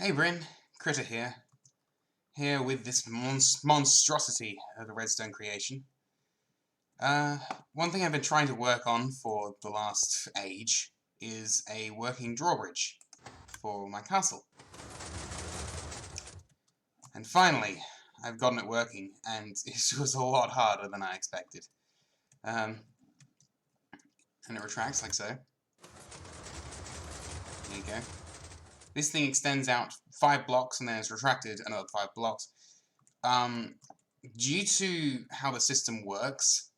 Hey Bryn, Critter here. Here with this monstrosity of a redstone creation. One thing I've been trying to work on for the last age is a working drawbridge for my castle. And finally, I've gotten it working, and it was a lot harder than I expected. And it retracts like so. There you go. This thing extends out 5 blocks and then it's retracted another 5 blocks. Due to how the system works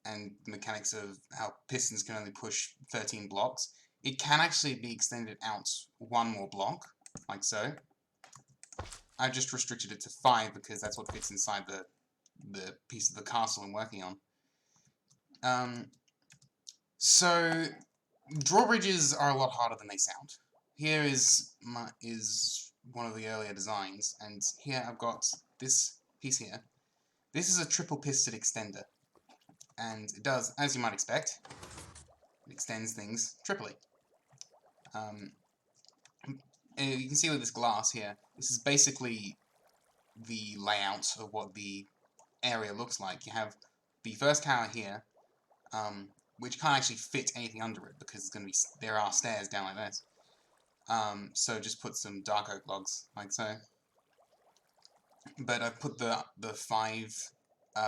and the mechanics of how pistons can only push 13 blocks, it can actually be extended out 1 more block, like so. I've just restricted it to 5 because that's what fits inside the piece of the castle I'm working on. So drawbridges are a lot harder than they sound. Here is one of the earlier designs, and here I've got this piece here. This is a triple piston extender, and it does, as you might expect, it extends things triply. You can see with this glass here, this is basically the layout of what the area looks like. You have the first tower here, which can't actually fit anything under it because there are stairs down like this. So just put some dark oak logs, like so. But I've put the 5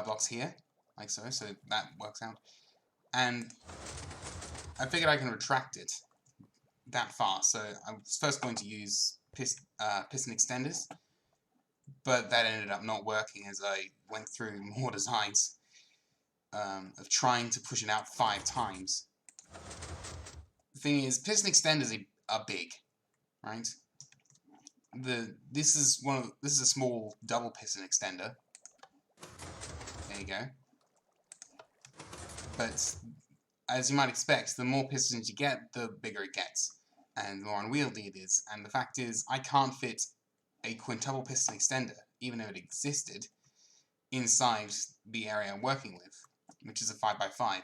blocks here, like so that works out. And I figured I can retract it that far, so I was first going to use piston extenders, but that ended up not working as I went through more designs of trying to push it out 5 times. The thing is, piston extenders are big, right? This is a small double piston extender. There you go. But as you might expect, the more pistons you get, the bigger it gets, and the more unwieldy it is. And the fact is, I can't fit a quintuple piston extender, even if it existed, inside the area I'm working with, which is a 5x5.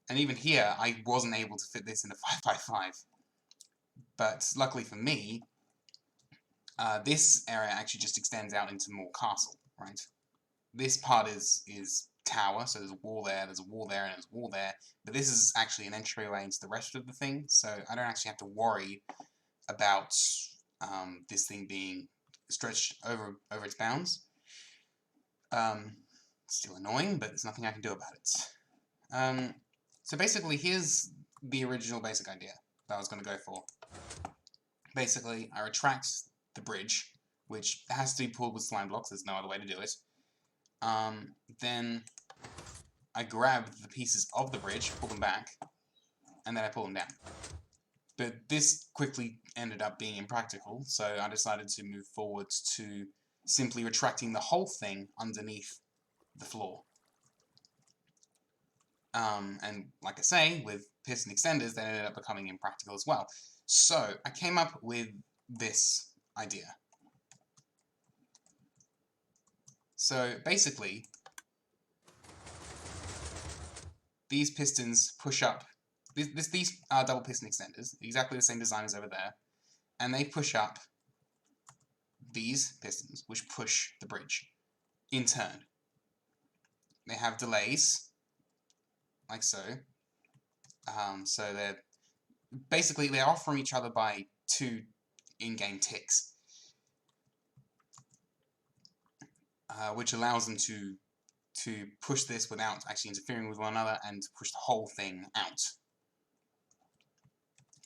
And even here, I wasn't able to fit this in a 5x5. But luckily for me, this area actually just extends out into more castle, right? This part is tower, so there's a wall there, there's a wall there, and there's a wall there. But this is actually an entryway into the rest of the thing, so I don't actually have to worry about this thing being stretched over its bounds. Still annoying, but there's nothing I can do about it. So basically, here's the original basic idea that I was going to go for. Basically, I retract the bridge, which has to be pulled with slime blocks, there's no other way to do it. Then I grab the pieces of the bridge, pull them back, and then I pull them down. But this quickly ended up being impractical, so I decided to move forwards to simply retracting the whole thing underneath the floor. And like I say, with piston extenders, they ended up becoming impractical as well. So I came up with this idea. So basically, these pistons push up. These are double piston extenders, exactly the same design as over there, and they push up these pistons, which push the bridge in turn. They have delays, like so. So they're off from each other by 2 in-game ticks, which allows them to push this without actually interfering with one another and to push the whole thing out.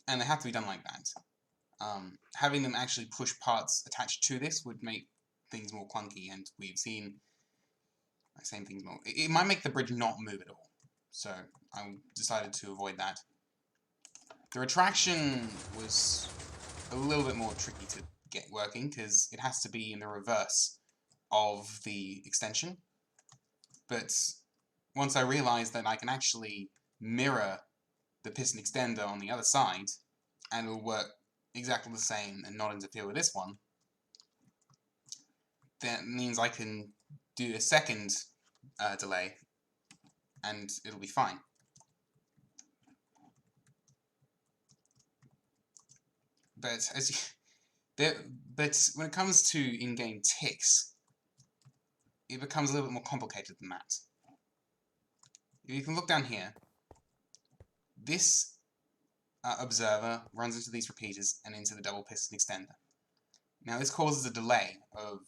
And they have to be done like that. Having them actually push parts attached to this would make things more clunky, and we've seen same things more. It might make the bridge not move at all, so I decided to avoid that. The retraction was a little bit more tricky to get working because it has to be in the reverse of the extension. But once I realized that I can actually mirror the piston extender on the other side, and it'll work exactly the same and not interfere with this one, that means I can do a second delay, and it'll be fine. But But when it comes to in-game ticks, it becomes a little bit more complicated than that. If you can look down here, this observer runs into these repeaters and into the double piston extender. Now this causes a delay of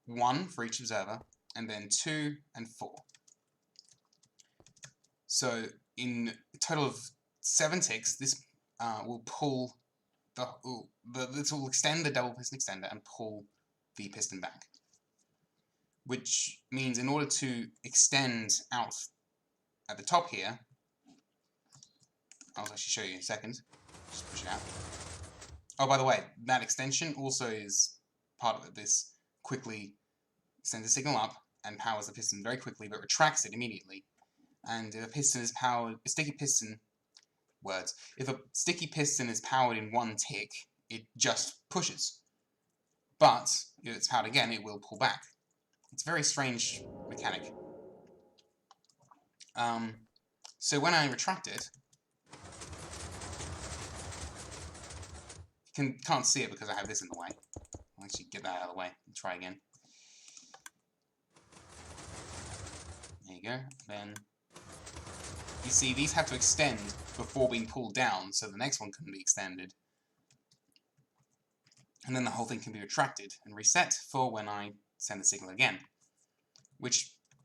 1 for each observer, and then 2 and 4. So in a total of 7 ticks, this will pull this will extend the double piston extender and pull the piston back. Which means in order to extend out at the top here, I'll actually show you in a second. Just push it out. Oh, by the way, that extension also is part of it. This quickly sends a signal up and powers the piston very quickly, but retracts it immediately. And if a piston is powered, a sticky piston, if a sticky piston is powered in 1 tick, it just pushes. But if it's powered again, it will pull back. It's a very strange mechanic. So when I retract it, you can't see it because I have this in the way. I'll actually get that out of the way and try again. There you go. Then you see these have to extend before being pulled down, so the next one can be extended. And then the whole thing can be retracted and reset for when I send the signal again.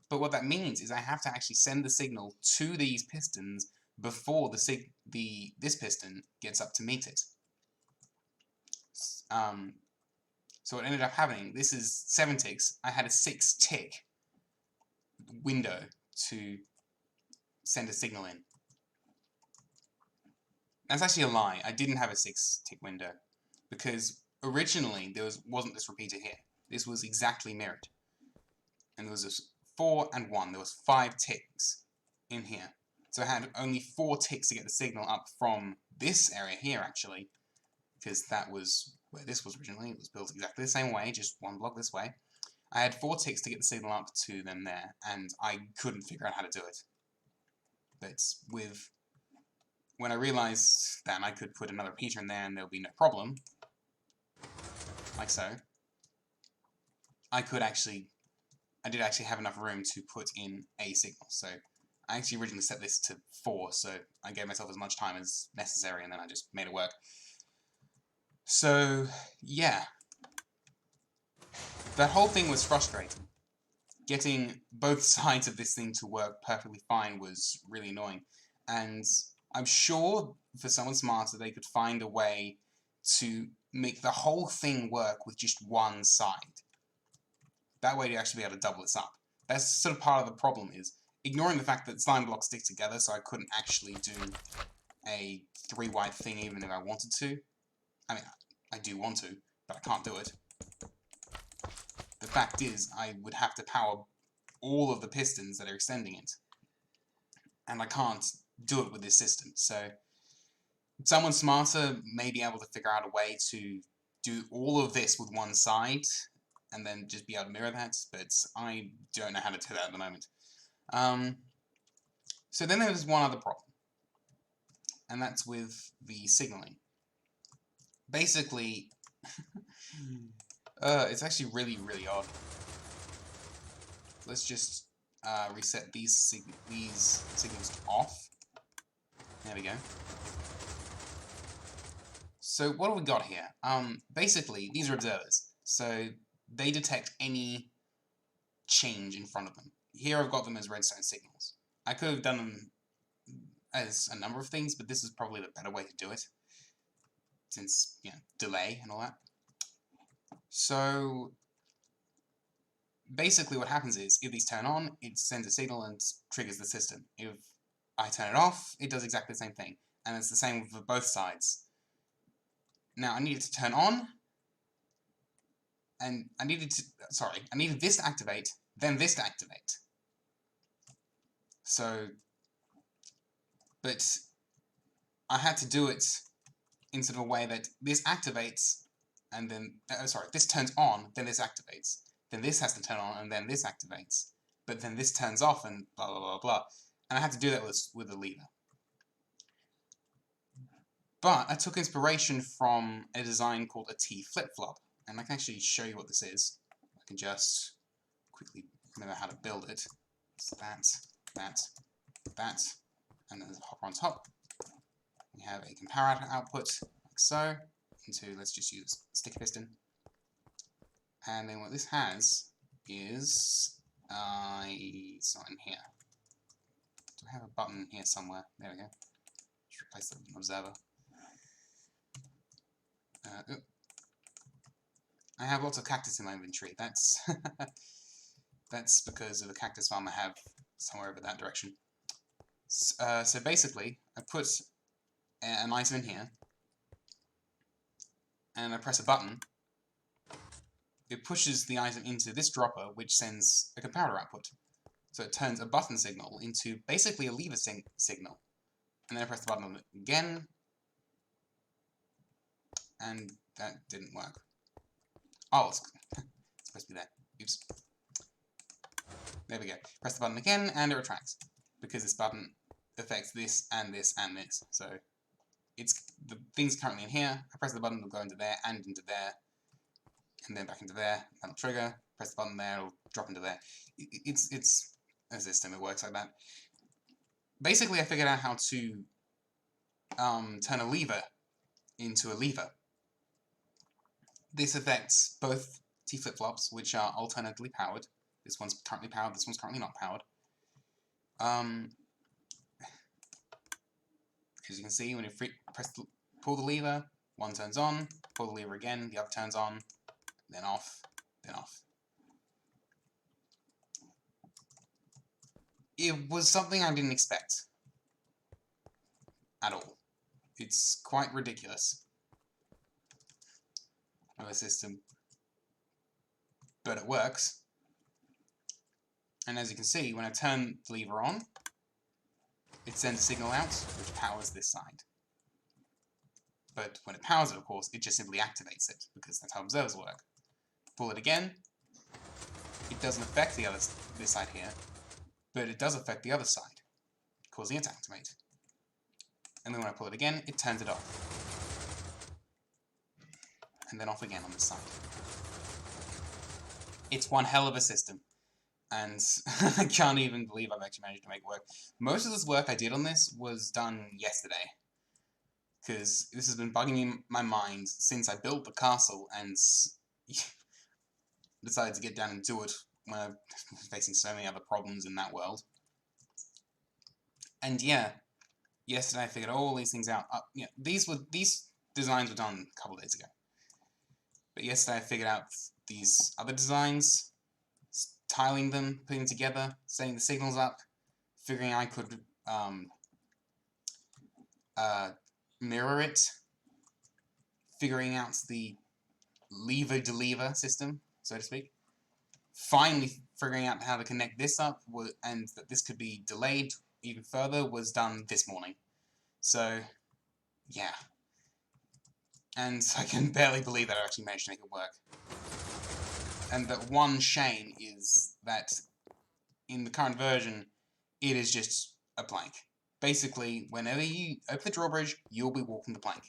But what that means is I have to actually send the signal to these pistons before this piston gets up to meet it. So what ended up happening, this is 7 ticks, I had a 6 tick window to send a signal in. That's actually a lie. I didn't have a 6 tick window because originally there wasn't this repeater here. This was exactly mirrored. And there was this 4 and 1. There was 5 ticks in here. So I had only 4 ticks to get the signal up from this area here, actually, because that was where this was originally. It was built exactly the same way, just 1 block this way. I had 4 ticks to get the signal up to them there, and I couldn't figure out how to do it. But when I realized that I could put another repeater in there and there would be no problem, like so, I did actually have enough room to put in a signal. So I actually originally set this to 4, so I gave myself as much time as necessary, and then I just made it work. So, yeah. That whole thing was frustrating. Getting both sides of this thing to work perfectly fine was really annoying. And I'm sure for someone smarter they could find a way to make the whole thing work with just one side. That way you'd actually be able to double this up. That's sort of part of the problem, is ignoring the fact that slime blocks stick together, so I couldn't actually do a 3-wide thing even if I wanted to. I mean, I do want to, but I can't do it. The fact is, I would have to power all of the pistons that are extending it. And I can't do it with this system, so someone smarter may be able to figure out a way to do all of this with one side, and then just be able to mirror that, but I don't know how to do that at the moment. So then there's one other problem, and that's with the signaling. Basically, it's actually really, really odd. Let's just reset these signals to off. There we go. So what have we got here? Basically, these are observers, so they detect any change in front of them. Here I've got them as redstone signals. I could have done them as a number of things, but this is probably the better way to do it, since, you know, delay and all that. So basically what happens is, if these turn on, it sends a signal and triggers the system. If I turn it off, it does exactly the same thing. And it's the same for both sides. Now, I needed to turn on, and I needed this to activate, then this to activate. So, but I had to do it in sort of a way that this activates, and then, this turns on, then this activates. Then this has to turn on, and then this activates. But then this turns off, and blah, blah, blah, blah. And I had to do that with a lever. But I took inspiration from a design called a T flip-flop, and I can actually show you what this is. I can just quickly remember how to build it. So that, and then there's a hopper on top. We have a comparator output, like so, into, let's just use sticky piston. And then what this has is, it's not in here. Do I have a button here somewhere? There we go. Just replace the observer. I have lots of cactus in my inventory. That's that's because of a cactus farm I have somewhere over that direction. So basically, I put an item in here, and I press a button. It pushes the item into this dropper, which sends a comparator output. So it turns a button signal into basically a lever signal. And then I press the button again, and that didn't work. Oh, it's supposed to be there. Oops. There we go. Press the button again, and it retracts. Because this button affects this, and this, and this. So, it's the thing's currently in here. I press the button, it'll go into there, and into there. And then back into there. That'll trigger. Press the button there, it'll drop into there. It's a system, it works like that. Basically, I figured out how to turn a lever into a lever. This affects both T flip-flops, which are alternately powered. This one's currently powered, this one's currently not powered. As you can see, when you pull the lever, one turns on, pull the lever again, the other turns on, then off, then off. It was something I didn't expect. At all. It's quite ridiculous of a system. But it works. And as you can see, when I turn the lever on, it sends a signal out, which powers this side. But when it powers it, of course, it just simply activates it, because that's how observers work. Pull it again, it doesn't affect the other this side here, but it does affect the other side, causing it to activate. And then when I pull it again, it turns it off. And then off again on this side. It's one hell of a system. And I can't even believe I've actually managed to make it work. Most of this work I did on this was done yesterday. Because this has been bugging in my mind since I built the castle and decided to get down and do it when I was facing so many other problems in that world. And yeah, yesterday I figured all these things out. Yeah, these designs were done a couple days ago. But yesterday I figured out these other designs, tiling them, putting them together, setting the signals up, figuring I could mirror it, figuring out the lever-to-lever system, so to speak. Finally figuring out how to connect this up, and that this could be delayed even further, was done this morning. So, yeah. And I can barely believe that I actually managed to make it work. And that one shame is that in the current version, it is just a plank. Basically, whenever you open the drawbridge, you'll be walking the plank.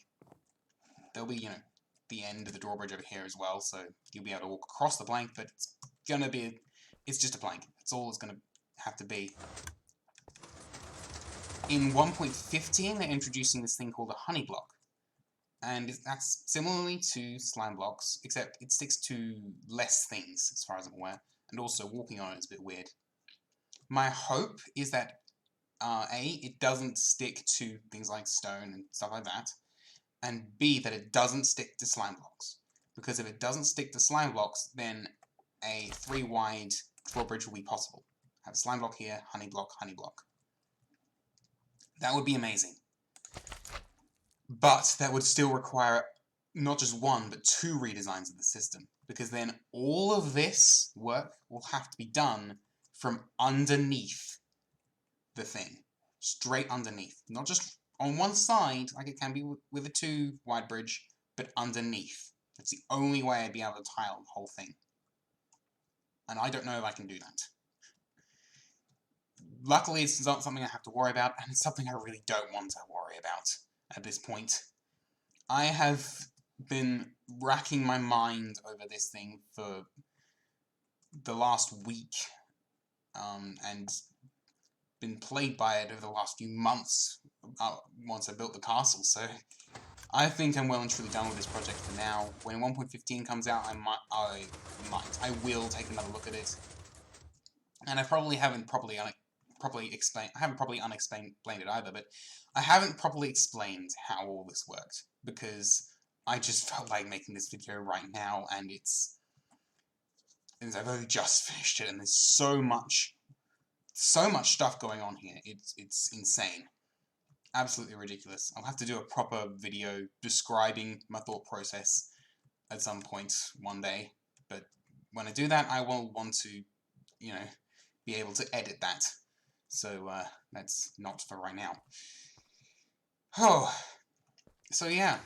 There'll be, the end of the drawbridge over here as well, so you'll be able to walk across the plank, but it's just a plank. That's all it's gonna have to be. In 1.15, they're introducing this thing called a honey block. And that's similarly to slime blocks, except it sticks to less things, as far as I'm aware. And also, walking on it is a bit weird. My hope is that, A, it doesn't stick to things like stone and stuff like that, and B, that it doesn't stick to slime blocks. Because if it doesn't stick to slime blocks, then a 3-wide drawbridge will be possible. Have a slime block here, honey block, honey block. That would be amazing. But that would still require not just one, but 2 redesigns of the system. Because then all of this work will have to be done from underneath the thing. Straight underneath. Not just on one side, like it can be with a 2-wide bridge, but underneath. That's the only way I'd be able to tile the whole thing. And I don't know if I can do that. Luckily, it's not something I have to worry about, and it's something I really don't want to worry about at this point. I have been racking my mind over this thing for the last week, and been plagued by it over the last few months once I built the castle, so I think I'm well and truly done with this project for now. When 1.15 comes out, I will take another look at it. And I probably haven't properly unexplained it either, but I haven't properly explained how all this worked, because I just felt like making this video right now, and I've only just finished it, and there's so much stuff going on here. It's insane. Absolutely ridiculous. I'll have to do a proper video describing my thought process at some point one day, but when I do that, I will want to, you know, be able to edit that. So that's not for right now. Oh, so yeah,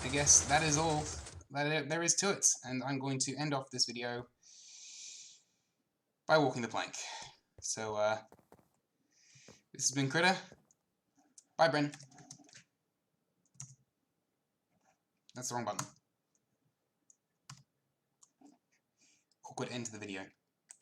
I guess that is all that there is to it, and I'm going to end off this video by walking the plank. So this has been Critter. Bye, Bryn. That's the wrong button. Awkward end to the video.